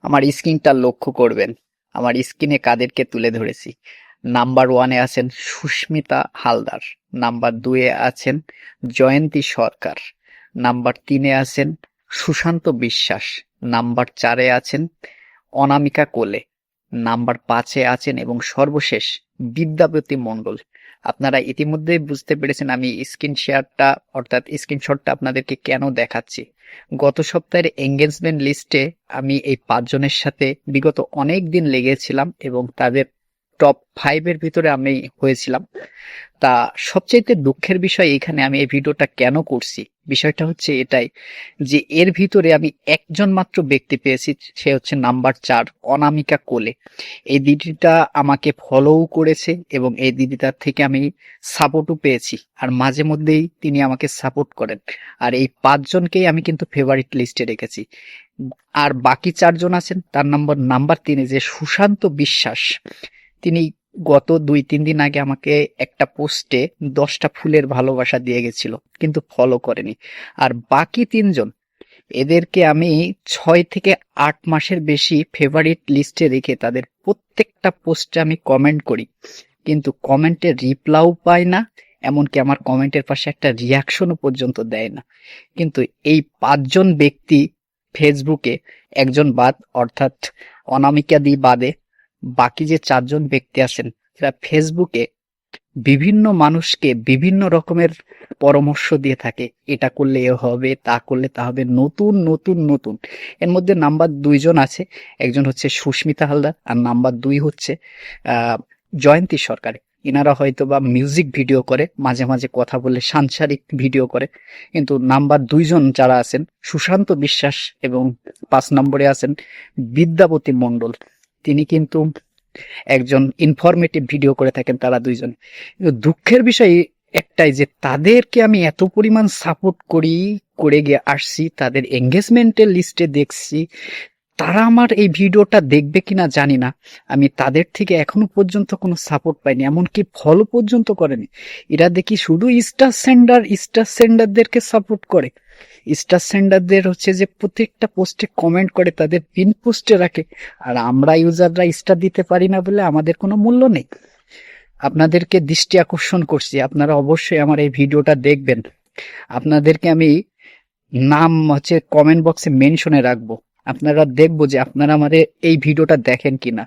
আমার স্ক্রিনটা লক্ষ্য করবেন। আমার স্ক্রিনে কাদেরকে তুলে ধরেছি। নাম্বার 1 এ আছেন সুস্মিতা হালদার, নাম্বার 2 এ আছেন জয়ন্তী সরকার, নাম্বার 3 এ আছেন সুশান্ত বিশ্বাস, নাম্বার 4 এ আছেন অনামিকা কোলে, নাম্বার 5 এ আছেন এবং সর্বশেষ বিদ্যাপতি মণ্ডল। আপনারা ইতিমধ্যেই বুঝতে পেরেছেন আমি স্ক্রিন শেয়ারটা অর্থাৎ স্ক্রিনশটটা আপনাদেরকে কেন দেখাচ্ছি। গত সপ্তাহের এঙ্গেজমেন্ট লিস্টে আমি এই 5 জনের সাথে বিগত অনেক দিন লেগেছিলাম এবং তাদের টপ 5 এর ভিতরে আমি হয়েছিলাম। তা সবচাইতে দুঃখের বিষয় এখানে আমি এই ভিডিওটা কেন করছি, বিষয়টা হচ্ছে এটাই যে এর ভিতরে আমি একজন মাত্র ব্যক্তি পেয়েছি, সে হচ্ছে নাম্বার 4 অনামিকা কোলে। এই দিদিটা আমাকে ফলোও করেছে এবং এই দিদিটার থেকে আমি সাপোর্টও পেয়েছি, আর মাঝে মধ্যেই তিনি আমাকে সাপোর্ট করেন। আর এই 5 জনকেই আমি কিন্তু ফেভারিট লিস্টে রেখেছি। আর বাকি 4 জন আছেন, তার নাম্বার 3 এ যে সুশান্ত বিশ্বাস, তিনি গত 2-3 দিন আগে আমাকে একটা পোস্টে 10টা ফুলের ভালোবাসা দিয়ে গেছিল, কিন্তু ফলো করেনি। আর বাকি 3 জন, এদেরকে আমি 6 থেকে 8 মাসের বেশি ফেভারিট লিস্টে রেখে তাদের প্রত্যেকটা পোস্টে আমি কমেন্ট করি, কিন্তু কমেন্টের রিপ্লাইও পাই না, এমনকি আমার কমেন্টের পাশে একটা রিয়াকশনও পর্যন্ত দেয় না। কিন্তু এই 5 জন ব্যক্তি ফেসবুকে, একজন বাদ অর্থাৎ অনামিকা দি বাদে, বাকি যে 4 জন ব্যক্তি আছেন এরা ফেসবুকে বিভিন্ন মানুষকে বিভিন্ন রকমের পরামর্শ দিয়ে থাকে, এটা করলে এ হবে, তা করলে তা হবে, নতুন নতুন নতুন। এর মধ্যে নাম্বার 2 জন আছে, একজন হচ্ছে সুস্মিতা হালদার আর নাম্বার 2 হচ্ছে জয়ন্তী সরকার। ইনারা হয়তো বা মিউজিক ভিডিও করে, মাঝে মাঝে কথা বলে সাংসারিক ভিডিও করে, কিন্তু নাম্বার 2 জন যারা আছেন সুশান্ত বিশ্বাস এবং 5 নম্বরে আছেন বিদ্যাপতি মণ্ডল, তিনি কিন্তু একজন ইনফরমেটিভ ভিডিও করে থাকেন তারা 2 জন। কিন্তু দুঃখের বিষয় একটাই যে তাদেরকে আমি এত পরিমাণ সাপোর্ট করে গিয়ে আসছি, তাদের এঙ্গেজমেন্টের লিস্টে দেখছি, তারা আমার এই ভিডিওটা দেখবে কিনা জানি না, আমি তাদের থেকে এখনো পর্যন্ত কোনো সাপোর্ট পাইনি, এমনকি ফলো পর্যন্ত করেনি। এরা দেখি শুধু স্টার সেন্ডারদেরকে সাপোর্ট করে, স্টার সেন্ডারদের হচ্ছে যে প্রত্যেকটা পোস্টে কমেন্ট করে, তাদের পিন পোস্টে রাখে, আর আমরা ইউজাররা স্টার দিতে পারি না বলে আমাদের কোনো মূল্য নেই। আপনাদেরকে দৃষ্টি আকর্ষণ করছি, আপনারা অবশ্যই আমার এই ভিডিওটা দেখবেন। আপনাদেরকে আমি নাম হচ্ছে কমেন্ট বক্সে মেনশনে রাখবো, আপনারা দেখবো যে আপনারা আমাদের এই ভিডিওটা দেখেন কিনা।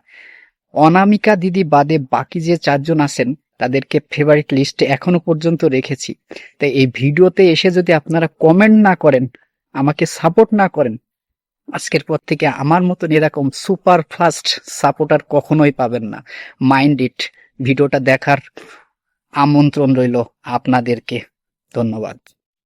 অনামিকা দিদি বাদে বাকি যে 4 জন আছেন তাদেরকে ফেভারিট লিস্টে এখনো পর্যন্ত রেখেছি। তাই এই ভিডিওতে এসে যদি আপনারা কমেন্ট না করেন, আমাকে সাপোর্ট না করেন, আজকের পর থেকে আমার মতন এরকম সুপার ফাস্ট সাপোর্টার কখনোই পাবেন না। Mind it. ভিডিওটা দেখার আমন্ত্রণ রইল আপনাদেরকে। ধন্যবাদ।